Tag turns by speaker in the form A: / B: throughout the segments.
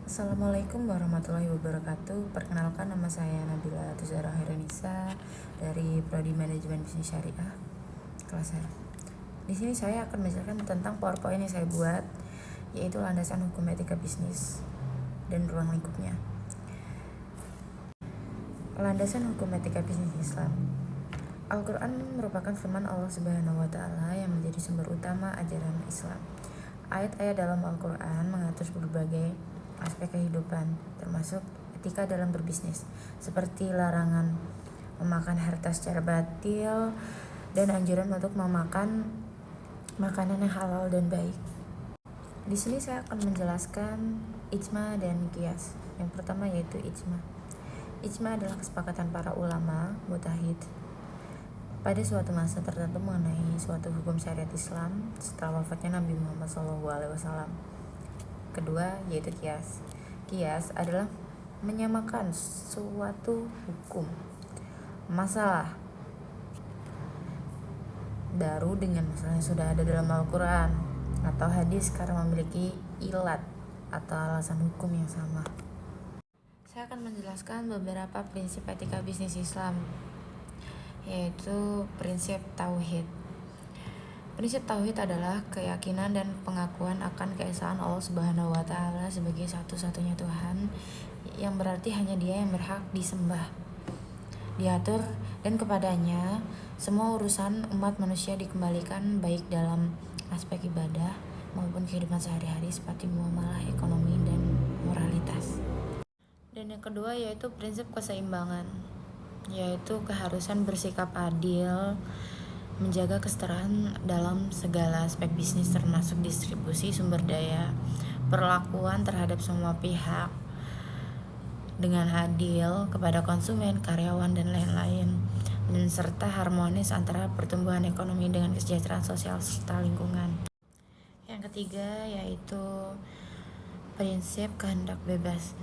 A: Assalamualaikum warahmatullahi wabarakatuh. Perkenalkan, nama saya Nabila Tuzara Herenisa dari Prodi Manajemen Bisnis Syariah kelas R. Di sini saya akan menjelaskan tentang PowerPoint yang saya buat, yaitu landasan hukum etika bisnis dan ruang lingkupnya. Landasan hukum etika bisnis Islam. Al-Quran merupakan firman Allah Subhanahu wa Ta'ala yang menjadi sumber utama ajaran Islam. Ayat-ayat dalam Al-Quran mengatur berbagai aspek kehidupan, termasuk etika dalam berbisnis, seperti larangan memakan harta secara batil dan anjuran untuk memakan makanan yang halal dan baik. Di sini saya akan menjelaskan ijma dan qiyas. Yang pertama yaitu ijma. Ijma adalah kesepakatan para ulama mujtahid pada suatu masa tertentu mengenai suatu hukum syariat Islam setelah wafatnya Nabi Muhammad SAW. Kedua yaitu qiyas. Qiyas adalah menyamakan suatu hukum masalah baru dengan masalah yang sudah ada dalam Al-Quran atau hadis karena memiliki ilat atau alasan hukum yang sama. Saya akan menjelaskan beberapa prinsip etika bisnis Islam, yaitu prinsip tauhid. Prinsip tauhid adalah keyakinan dan pengakuan akan keesaan Allah Subhanahu wa Ta'ala sebagai satu-satunya Tuhan, yang berarti hanya Dia yang berhak disembah, diatur, dan kepadanya semua urusan umat manusia dikembalikan, baik dalam aspek ibadah maupun kehidupan sehari-hari seperti muamalah, ekonomi, dan moralitas. Dan yang kedua yaitu prinsip keseimbangan, yaitu keharusan bersikap adil, menjaga kesetaraan dalam segala aspek bisnis termasuk distribusi sumber daya, perlakuan terhadap semua pihak dengan adil kepada konsumen, karyawan, dan lain-lain, dan serta harmonis antara pertumbuhan ekonomi dengan kesejahteraan sosial serta lingkungan. Yang ketiga yaitu prinsip kehendak bebas,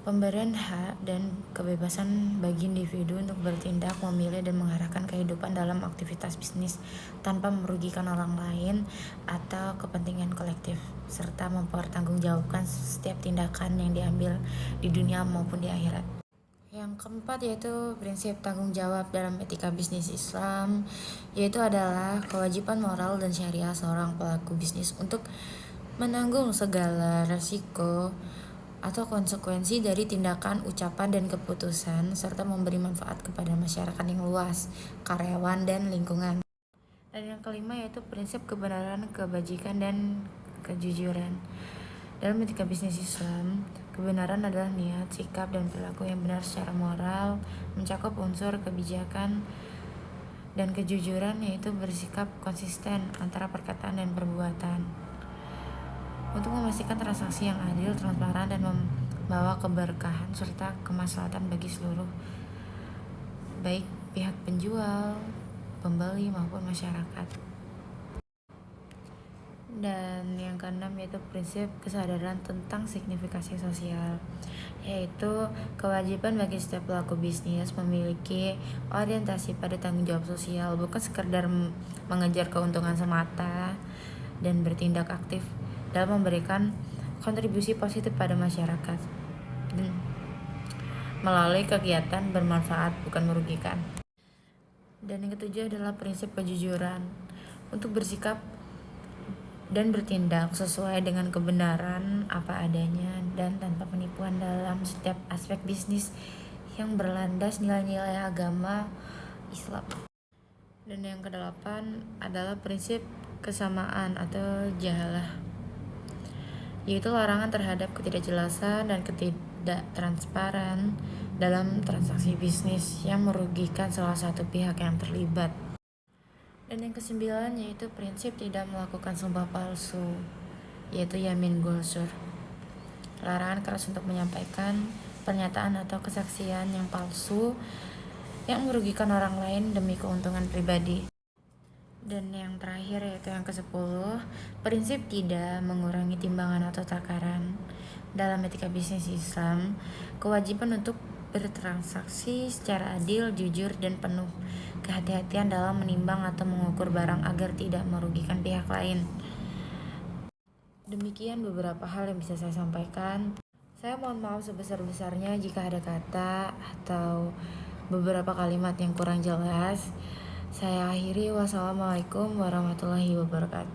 A: pemberian hak dan kebebasan bagi individu untuk bertindak, memilih, dan mengarahkan kehidupan dalam aktivitas bisnis tanpa merugikan orang lain atau kepentingan kolektif, serta mempertanggungjawabkan setiap tindakan yang diambil di dunia maupun di akhirat. Yang keempat yaitu prinsip tanggung jawab dalam etika bisnis Islam, yaitu adalah kewajiban moral dan syariah seorang pelaku bisnis untuk menanggung segala resiko atau konsekuensi dari tindakan, ucapan, dan keputusan, serta memberi manfaat kepada masyarakat yang luas, karyawan, dan lingkungan. Dan yang kelima yaitu prinsip kebenaran, kebajikan, dan kejujuran. Dalam etika bisnis Islam, kebenaran adalah niat, sikap, dan perilaku yang benar secara moral, mencakup unsur kebijakan, dan kejujuran yaitu bersikap konsisten antara perkataan dan perbuatan untuk memastikan transaksi yang adil, transparan, dan membawa keberkahan serta kemaslahatan bagi seluruh, baik pihak penjual, pembeli, maupun masyarakat. Dan yang keenam yaitu prinsip kesadaran tentang signifikasi sosial, yaitu kewajiban bagi setiap pelaku bisnis memiliki orientasi pada tanggung jawab sosial, bukan sekedar mengejar keuntungan semata, dan bertindak aktif dalam memberikan kontribusi positif pada masyarakat dan melalui kegiatan bermanfaat bukan merugikan. Dan yang ketujuh adalah prinsip kejujuran, untuk bersikap dan bertindak sesuai dengan kebenaran apa adanya dan tanpa penipuan dalam setiap aspek bisnis yang berlandas nilai-nilai agama Islam. Dan yang kedelapan adalah prinsip kesamaan atau jahalah, yaitu larangan terhadap ketidakjelasan dan ketidaktransparan dalam transaksi bisnis yang merugikan salah satu pihak yang terlibat. Dan yang kesembilan yaitu prinsip tidak melakukan sumpah palsu, yaitu yamin gosur, larangan keras untuk menyampaikan pernyataan atau kesaksian yang palsu yang merugikan orang lain demi keuntungan pribadi. Dan yang terakhir yaitu yang ke-10, prinsip tidak mengurangi timbangan atau takaran. Dalam etika bisnis Islam, kewajiban untuk bertransaksi secara adil, jujur, dan penuh kehati-hatian dalam menimbang atau mengukur barang agar tidak merugikan pihak lain. Demikian beberapa hal yang bisa saya sampaikan. Saya mohon maaf sebesar-besarnya jika ada kata atau beberapa kalimat yang kurang jelas. Saya akhiri, wassalamualaikum warahmatullahi wabarakatuh.